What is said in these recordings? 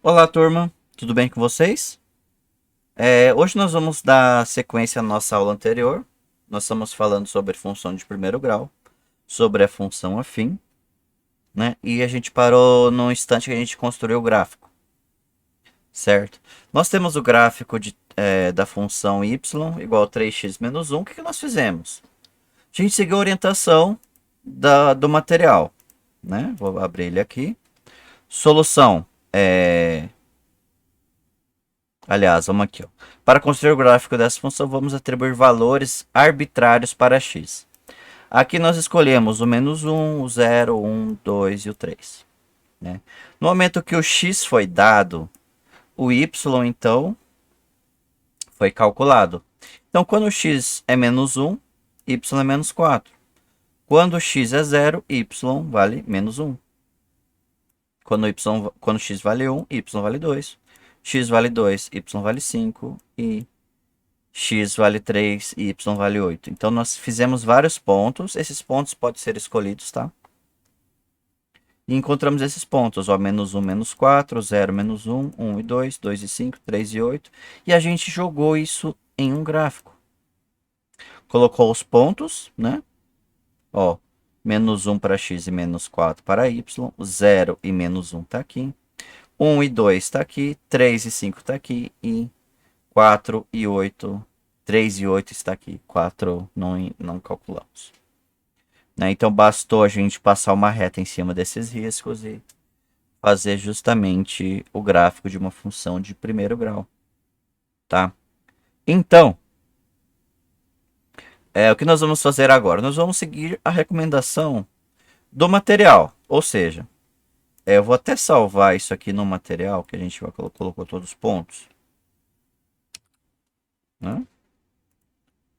Olá, turma, tudo bem com vocês? Hoje nós vamos dar sequência à nossa aula anterior. Nós estamos falando sobre função de primeiro grau, sobre a função afim, né? E a gente parou no instante que a gente construiu o gráfico, certo? Nós temos o gráfico da função y igual a 3x menos 1. O que nós fizemos? A gente seguiu a orientação do material, né? Vou abrir ele aqui. Solução. Aliás, vamos aqui. Ó. Para construir o gráfico dessa função, vamos atribuir valores arbitrários para x. Aqui nós escolhemos o menos 1, o 0, 1, 2 e o 3. Né? No momento que o x foi dado, o y, então, foi calculado. Então, quando o x é menos 1, y é menos 4. Quando o x é 0, y vale menos 1. Quando x vale 1, y vale 2. X vale 2, y vale 5 e x vale 3 e y vale 8. Então, nós fizemos vários pontos. Esses pontos podem ser escolhidos, tá? E encontramos esses pontos, ó, menos 1, menos 4, 0, menos 1, 1 e 2, 2 e 5, 3 e 8. E a gente jogou isso em um gráfico. Colocou os pontos, né? Ó, menos 1 para x e menos 4 para y. 0 e menos 1 está aqui. 1 e 2 está aqui. 3 e 5 está aqui. E 4 e 8, 3 e 8 está aqui. 4 não calculamos. Né? Então, bastou a gente passar uma reta em cima desses riscos e fazer justamente o gráfico de uma função de primeiro grau. Tá? Então, o que nós vamos fazer agora? Nós vamos seguir a recomendação do material. Ou seja, eu vou até salvar isso aqui no material, que a gente colocou todos os pontos. Né?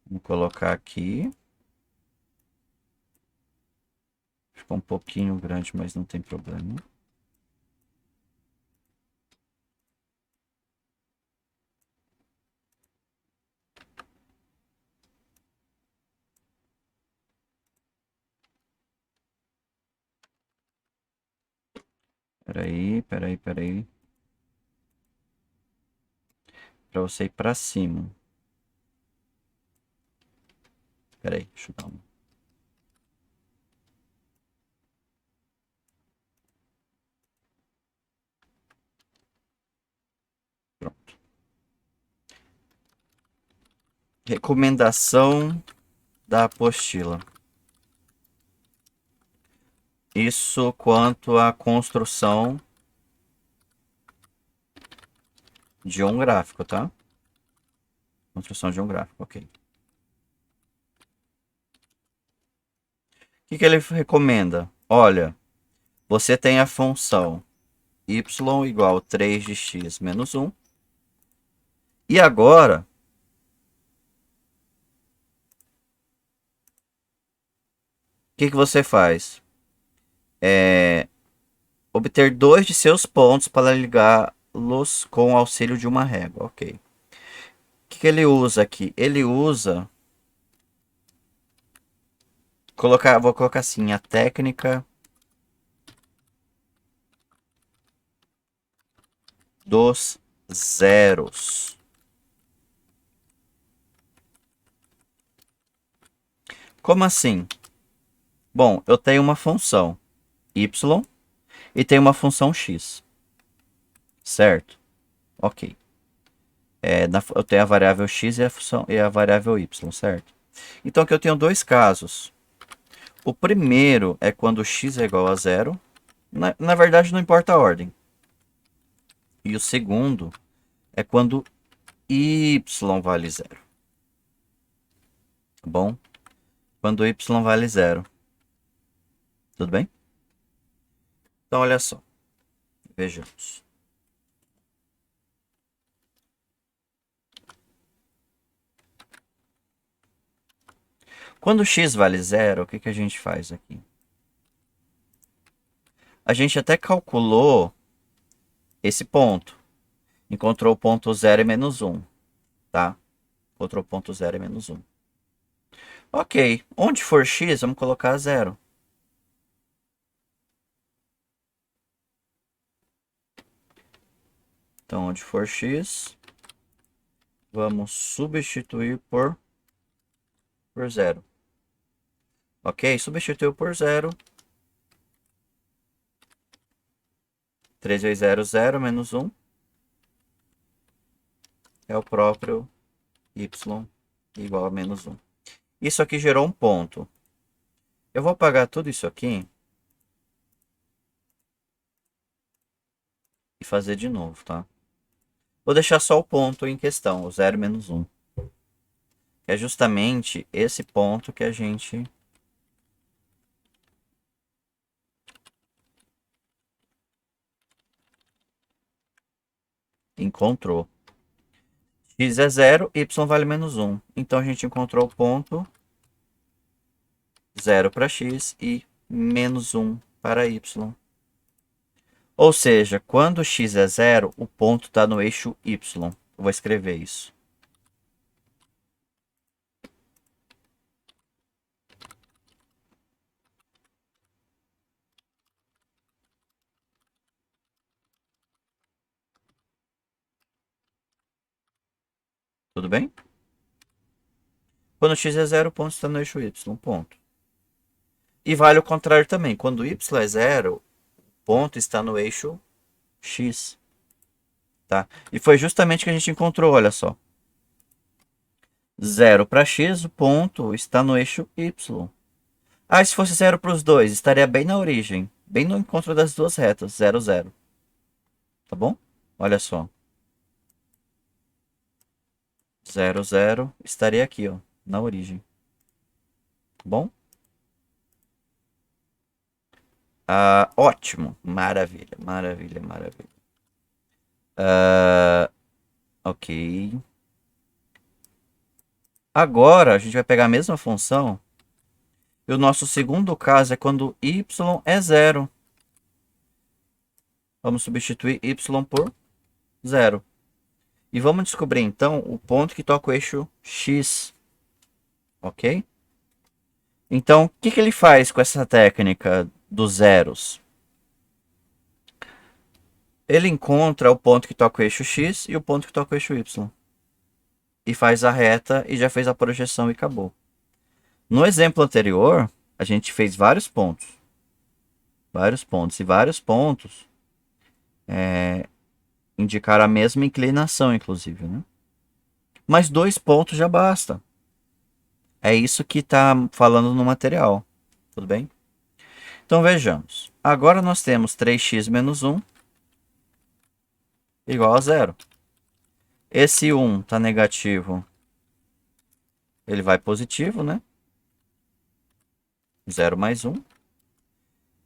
Vamos colocar aqui. Ficou um pouquinho grande, mas não tem problema. Peraí. Para você ir para cima. Peraí, deixa eu dar um. Pronto. Recomendação da apostila. Isso quanto à construção de um gráfico, tá? Construção de um gráfico, ok. O que ele recomenda? Olha, você tem a função y igual a 3 de x menos 1. E agora, o que você faz? Obter dois de seus pontos para ligá-los com o auxílio de uma régua. Ok. O que ele usa aqui? Ele usa... Vou colocar assim, a técnica dos zeros. Como assim? Bom, eu tenho uma função y e tenho uma função x. Certo? Ok. Eu tenho a variável x e a variável y, certo? Então aqui eu tenho dois casos. O primeiro é quando x é igual a zero. Na verdade, não importa a ordem. E o segundo é quando y vale zero. Tá bom? Quando y vale zero. Tudo bem? Então, olha só. Vejamos. Quando x vale zero, o que a gente faz aqui? A gente até calculou esse ponto. Encontrou o ponto 0 e menos 1. Tá? Encontrou o ponto 0 e menos 1. Ok. Onde for x, vamos colocar 0. Então, onde for x, vamos substituir por 0. Ok? Substituiu por 0. 3 vezes 0, 0, menos 1. É o próprio y igual a menos 1. Isso aqui gerou um ponto. Eu vou apagar tudo isso aqui e fazer de novo, tá? Vou deixar só o ponto em questão, o 0 menos 1. É justamente esse ponto que a gente encontrou. X é 0, y vale menos 1. Então a gente encontrou o ponto 0 para x e menos 1 para y. Ou seja, quando x é 0, o ponto está no eixo y. Eu vou escrever isso. Tudo bem? Quando x é 0, o ponto está no eixo y. Ponto. E vale o contrário também. Quando y é 0, o ponto está no eixo x. Tá? E foi justamente o que a gente encontrou, olha só. 0 para x, o ponto está no eixo y. Ah, e se fosse 0 para os dois, estaria bem na origem. Bem no encontro das duas retas, 0, 0. Tá bom? Olha só. 0, 0 estaria aqui, ó, na origem. Tá bom? Ah, ótimo. Maravilha, maravilha, maravilha. Ok. Agora, a gente vai pegar a mesma função. E o nosso segundo caso é quando y é 0. Vamos substituir y por 0. E vamos descobrir, então, o ponto que toca o eixo x. Ok? Então, o que ele faz com essa técnica dos zeros? Ele encontra o ponto que toca o eixo x e o ponto que toca o eixo y. E faz a reta e já fez a projeção e acabou. No exemplo anterior, a gente fez vários pontos. Vários pontos. E vários pontos indicaram a mesma inclinação, inclusive. Né? Mas 2 pontos já basta. É isso que está falando no material. Tudo bem? Então vejamos. Agora nós temos 3x menos 1 igual a 0. Esse 1 está negativo. Ele vai positivo, né? 0 mais 1.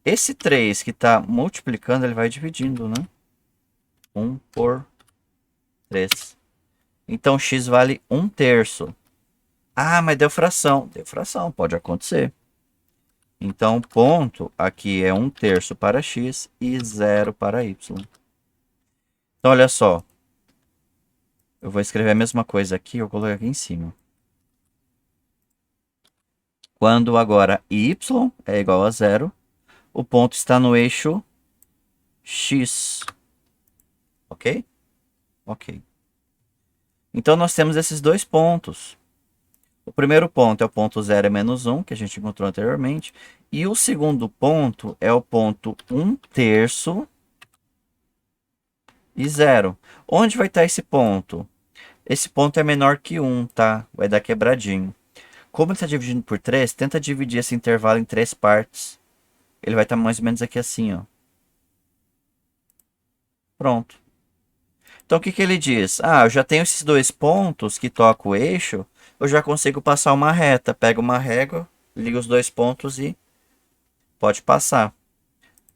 Esse 3 que está multiplicando, ele vai dividindo, né? 1 por 3. Então, x vale 1/3. Ah, mas deu fração. Deu fração, pode acontecer. Então, o ponto aqui é 1/3 para x e 0 para y. Então, olha só. Eu vou escrever a mesma coisa aqui, eu coloquei aqui em cima. Quando agora y é igual a 0, o ponto está no eixo x. Ok? Ok. Então, nós temos esses dois pontos. O primeiro ponto é o ponto 0 é menos 1, que a gente encontrou anteriormente. E o segundo ponto é o ponto 1/3 e 0. Onde vai estar esse ponto? Esse ponto é menor que 1, tá? Vai dar quebradinho. Como ele está dividindo por 3, tenta dividir esse intervalo em 3 partes. Ele vai estar mais ou menos aqui assim, ó. Pronto. Então, o que ele diz? Ah, eu já tenho esses dois pontos que tocam o eixo, eu já consigo passar uma reta. Pega uma régua, liga os dois pontos e pode passar.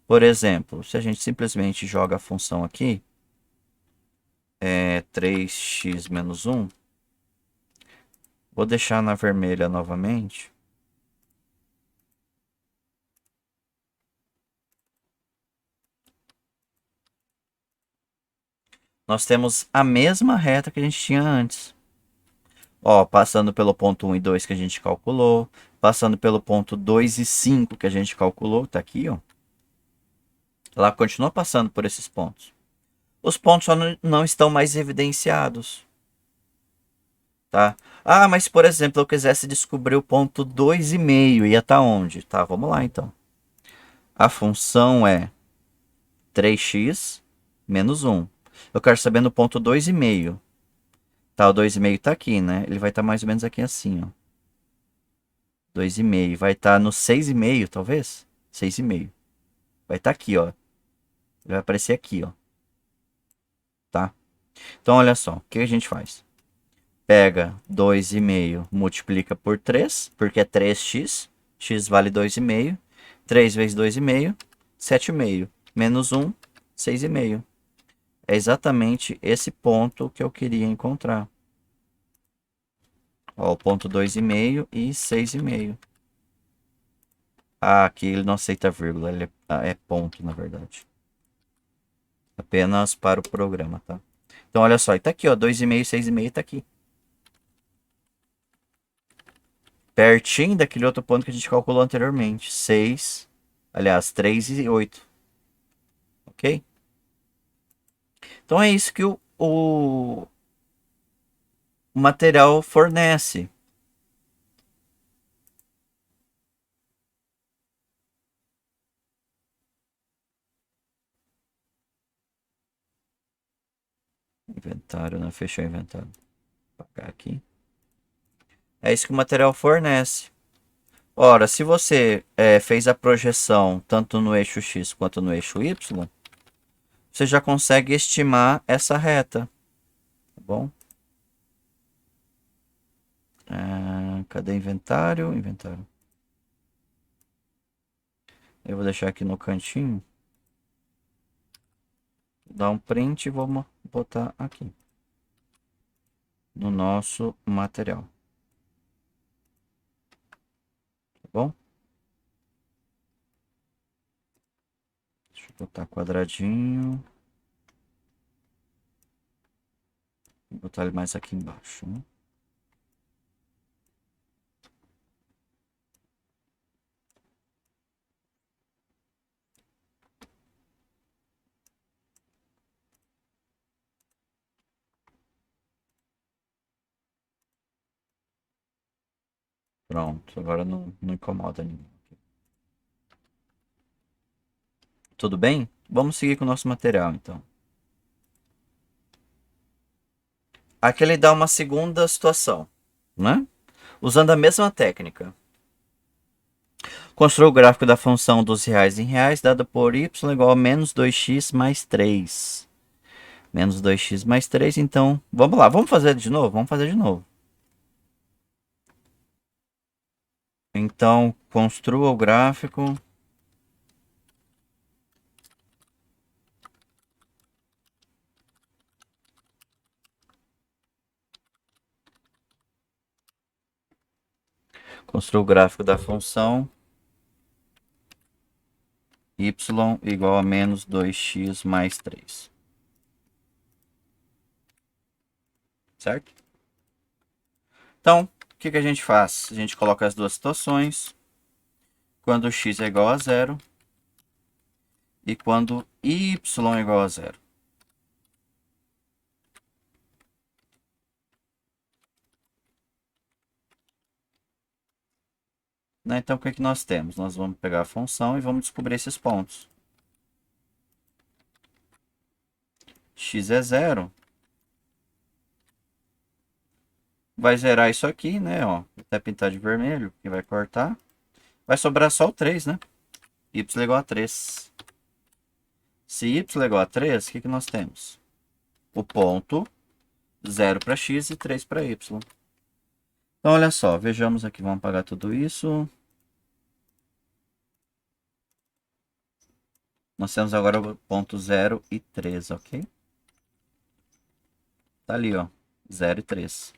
Por exemplo, se a gente simplesmente joga a função aqui, 3x menos 1, vou deixar na vermelha novamente. Nós temos a mesma reta que a gente tinha antes. Ó, passando pelo ponto 1 e 2 que a gente calculou, passando pelo ponto 2 e 5 que a gente calculou, tá aqui, ó. Ela continua passando por esses pontos. Os pontos só não estão mais evidenciados, tá? Ah, mas por exemplo, eu quisesse descobrir o ponto 2,5, ia estar onde? Tá, vamos lá então. A função é 3x menos 1. Eu quero saber no ponto 2,5. Tá, o 2,5 tá aqui, né? Ele vai estar mais ou menos aqui assim, ó. 2,5. Vai estar no 6,5, talvez? 6,5. Vai estar aqui, ó. Ele vai aparecer aqui, ó. Tá? Então, olha só. O que a gente faz? Pega 2,5, multiplica por 3, porque é 3x. X vale 2,5. 3 vezes 2,5, 7,5. Menos 1, 6,5. É exatamente esse ponto que eu queria encontrar. Ó, o ponto 2,5 e 6,5. Ah, aqui ele não aceita vírgula, ele é ponto, na verdade. Apenas para o programa, tá? Então, olha só, está aqui, ó, 2,5 e 6,5 está aqui. Pertinho daquele outro ponto que a gente calculou anteriormente. 6, aliás, 3 e 8. Ok? Então é isso que o material fornece. Inventário, né? Fechou o inventário. Vou apagar aqui. É isso que o material fornece. Ora, se você fez a projeção tanto no eixo X quanto no eixo Y, você já consegue estimar essa reta. Tá bom? Cadê inventário? Inventário. Eu vou deixar aqui no cantinho. Dar um print e vamos botar aqui. No nosso material. Tá bom? Deixa eu botar quadradinho. Vou botar ele mais aqui embaixo. Né? Pronto, agora não incomoda ninguém. Tudo bem? Vamos seguir com o nosso material, então. Aqui ele dá uma segunda situação, né? Usando a mesma técnica. Construa o gráfico da função dos reais em reais, dada por y igual a menos 2x mais 3. Menos 2x mais 3, então, vamos lá, vamos fazer de novo? Vamos fazer de novo. Então, construa o gráfico Construa o gráfico da função y igual a menos 2x mais 3. Certo? Então, o que a gente faz? A gente coloca as duas situações. Quando x é igual a zero e quando y é igual a zero. Né? Então, o que nós temos? Nós vamos pegar a função e vamos descobrir esses pontos. X é zero. Vai zerar isso aqui, né? Ó, vou até pintar de vermelho, que vai cortar. Vai sobrar só o 3, né? Y é igual a 3. Se y é igual a 3, o que nós temos? O ponto 0 para x e 3 para y. Então, olha só, vejamos aqui, vamos apagar tudo isso. Nós temos agora o ponto 0 e 3, ok? Tá ali, ó, 0 e 3.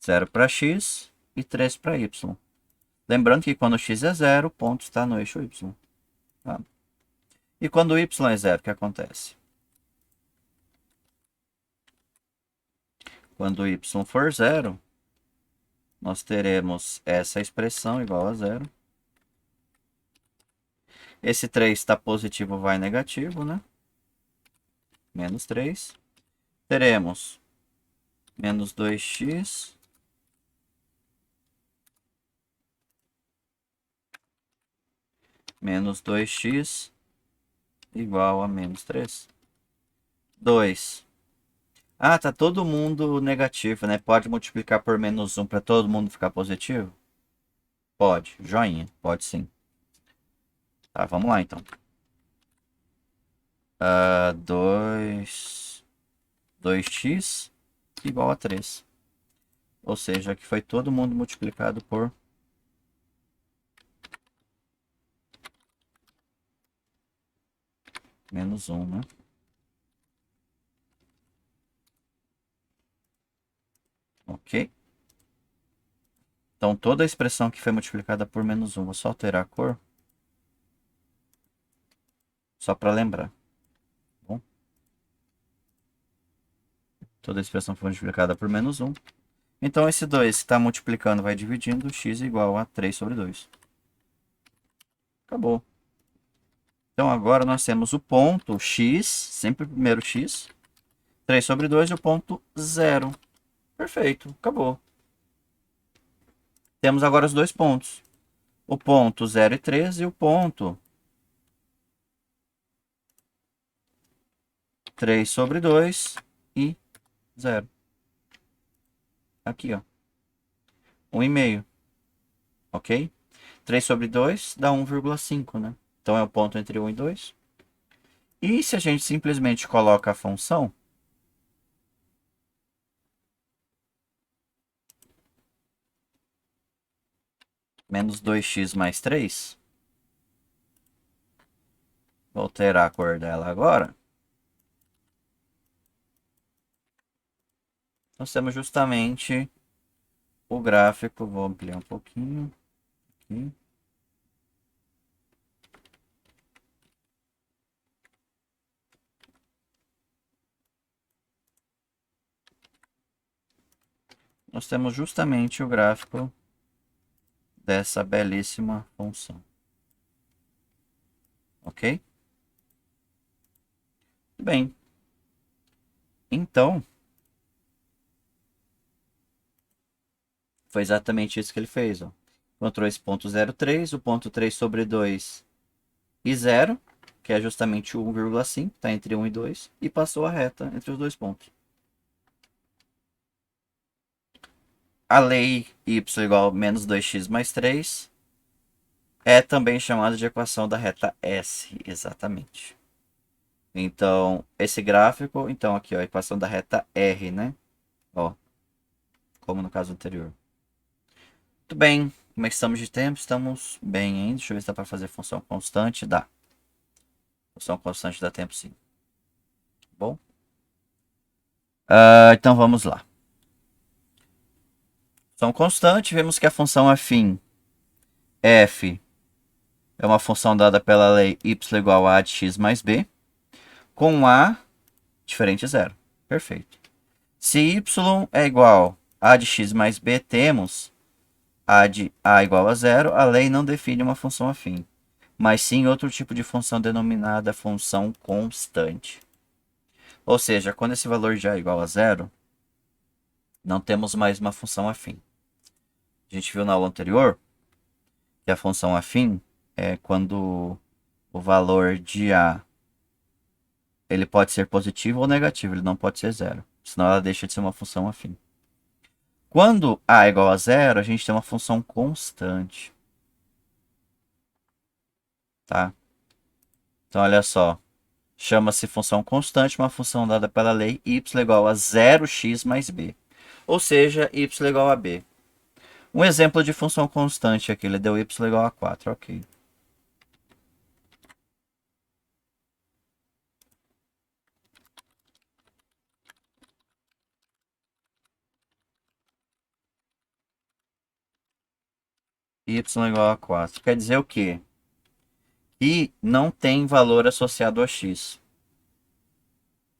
0 para x e 3 para y. Lembrando que quando x é 0, o ponto está no eixo y. Tá? E quando y é 0, o que acontece? Quando y for 0, nós teremos essa expressão igual a 0. Esse 3 está positivo, vai negativo, né? menos 3. Teremos menos 2x menos 2x igual a menos 3. 2. Ah, tá todo mundo negativo, né? Pode multiplicar por menos 1 para todo mundo ficar positivo? Pode. Joinha. Pode sim. Tá, vamos lá então. 2x igual a 3. Ou seja, aqui foi todo mundo multiplicado por menos 1, né? Ok. Então, toda a expressão que foi multiplicada por menos 1, vou só alterar a cor. Só para lembrar. Bom, toda a expressão foi multiplicada por menos 1. Então, esse 2 que está multiplicando vai dividindo, x igual a 3 sobre 2. Acabou. Então, agora nós temos o ponto x, sempre primeiro x, 3 sobre 2 e o ponto 0. Perfeito, acabou. Temos agora os dois pontos. O ponto 0 e 3 e o ponto 3 sobre 2 e 0. Aqui, ó. 1,5. Ok? 3 sobre 2 dá 1,5, né? Então é o ponto entre 1 e 2. E se a gente simplesmente coloca a função, menos 2x mais 3, vou alterar a cor dela agora. Nós temos justamente o gráfico, vou ampliar um pouquinho aqui. Nós temos justamente o gráfico dessa belíssima função. Ok? Bem, então, foi exatamente isso que ele fez. Ó. Encontrou esse ponto 0,3, o ponto 3 sobre 2 e 0, que é justamente o 1,5, está entre 1 e 2, e passou a reta entre os dois pontos. A lei y igual a menos 2x mais 3 é também chamada de equação da reta S, exatamente. Então, esse gráfico, então aqui, ó, a equação da reta R, né? Ó, como no caso anterior. Muito bem, como é que estamos de tempo? Estamos bem ainda. Deixa eu ver se dá para fazer função constante. Dá. Função constante dá tempo sim. Bom. Então vamos lá. Função constante, vemos que a função afim f é uma função dada pela lei y igual a de x mais b, com a diferente de zero. Perfeito. Se y é igual a de x mais b, temos a de a igual a zero, a lei não define uma função afim, mas sim outro tipo de função denominada função constante. Ou seja, quando esse valor de a é igual a zero, não temos mais uma função afim. A gente viu na aula anterior que a função afim é quando o valor de a ele pode ser positivo ou negativo, ele não pode ser zero, senão ela deixa de ser uma função afim. Quando a é igual a zero, a gente tem uma função constante. Tá? Então, olha só. Chama-se função constante uma função dada pela lei y igual a 0x mais b. Ou seja, y igual a b. Um exemplo de função constante aqui, ele deu y igual a 4, ok. Y igual a 4. Quer dizer o quê? Que não tem valor associado a x.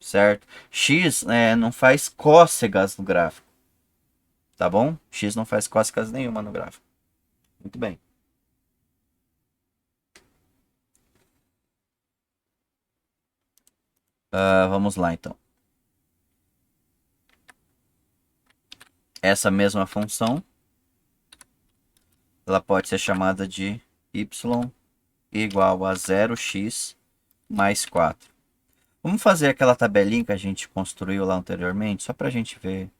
Certo? X não faz cócegas no gráfico. Tá bom? X não faz cócegas nenhuma no gráfico. Muito bem. Vamos lá, então. Essa mesma função, ela pode ser chamada de y igual a 0x mais 4. Vamos fazer aquela tabelinha que a gente construiu lá anteriormente, só para a gente ver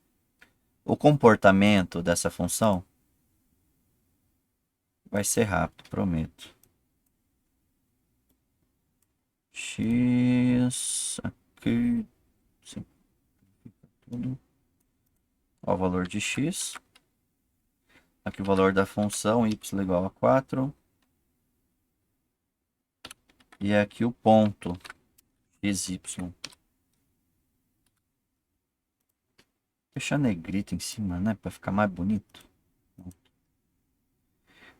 o comportamento dessa função. Vai ser rápido, prometo. X aqui, tudo. Ó, o valor de x. Aqui o valor da função y igual a 4. E aqui o ponto xy. Deixar negrito em cima, né? Para ficar mais bonito.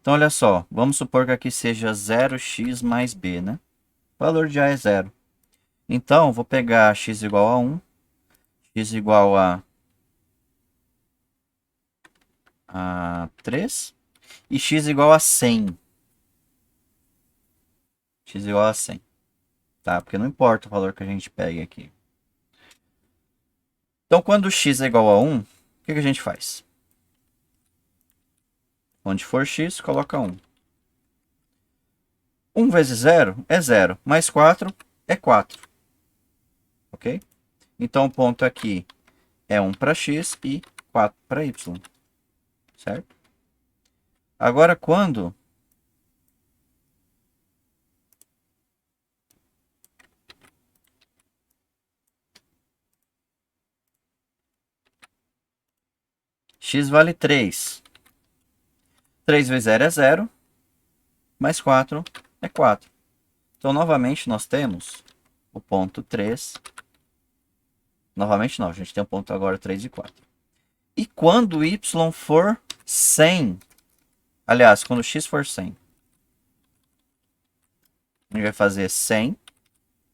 Então, olha só. Vamos supor que aqui seja 0x mais b, né? O valor de a é 0. Então, vou pegar x igual a 1. X igual a 3. E x igual a 100. X igual a 100. Tá? Porque não importa o valor que a gente pegue aqui. Então, quando x é igual a 1, o que a gente faz? Onde for x, coloca 1. 1 vezes 0 é 0. Mais 4 é 4. Ok? Então, o ponto aqui é 1 para x e 4 para y. Certo? Agora, quando x vale 3. 3 vezes 0 é 0. Mais 4 é 4. Então, novamente, nós temos o ponto 3. Novamente, não. A gente tem o ponto agora 3 e 4. E quando y for 100, aliás, quando x for 100, a gente vai fazer 100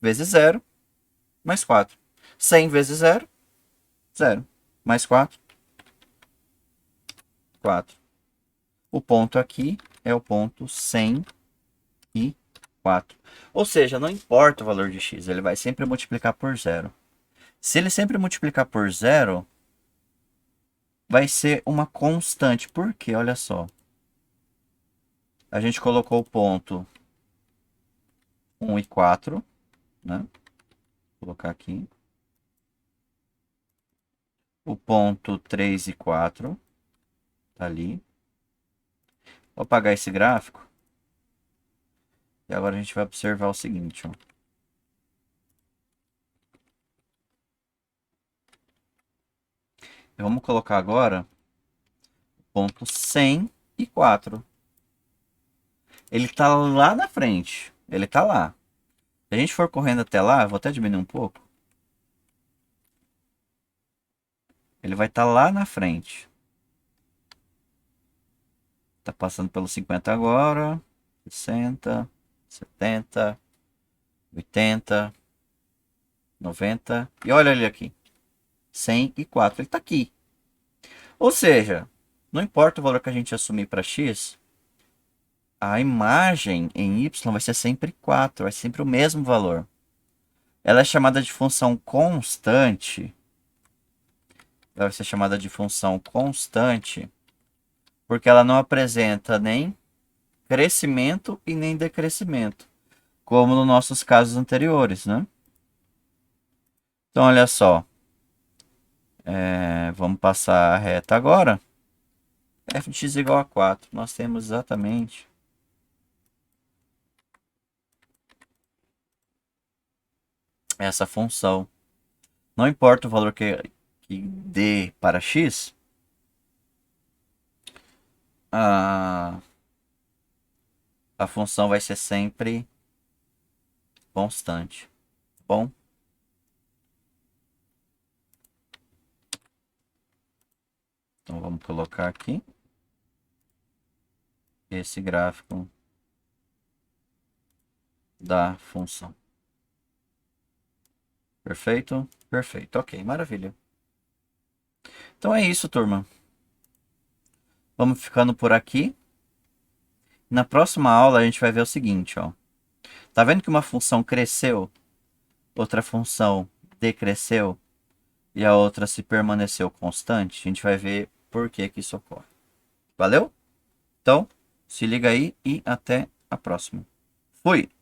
vezes 0 mais 4. 100 vezes 0, 0. Mais 4, 4. O ponto aqui é o ponto 104. Ou seja, não importa o valor de x, ele vai sempre multiplicar por 0. Se ele sempre multiplicar por 0, vai ser uma constante. Por quê? Olha só. A gente colocou o ponto 1 e 4, né? Vou colocar aqui. O ponto 3 e 4 tá ali. Vou apagar esse gráfico. E agora a gente vai observar o seguinte, ó. Vamos colocar agora o ponto 104. Ele tá lá na frente. Ele tá lá. Se a gente for correndo até lá, vou até diminuir um pouco. Ele vai estar lá na frente. Tá passando pelo 50 agora. 60, 70, 80, 90. E olha ele aqui. 104. Ele tá aqui. Ou seja, não importa o valor que a gente assumir para x, a imagem em y vai ser sempre 4. Vai ser sempre o mesmo valor. Ela é chamada de função constante. Ela vai ser chamada de função constante porque ela não apresenta nem crescimento e nem decrescimento, como nos nossos casos anteriores, né? Então, olha só. Vamos passar a reta agora. f de x igual a 4. Nós temos exatamente essa função. Não importa o valor que dê para x, a função vai ser sempre constante. Bom, então vamos colocar aqui esse gráfico da função. Perfeito? Perfeito. Ok, maravilha. Então é isso, turma. Vamos ficando por aqui. Na próxima aula a gente vai ver o seguinte, ó. Tá vendo que uma função cresceu? outra função decresceu e a outra se permaneceu constante, a gente vai ver por que que isso ocorre. Valeu? Então, se liga aí e até a próxima. Fui!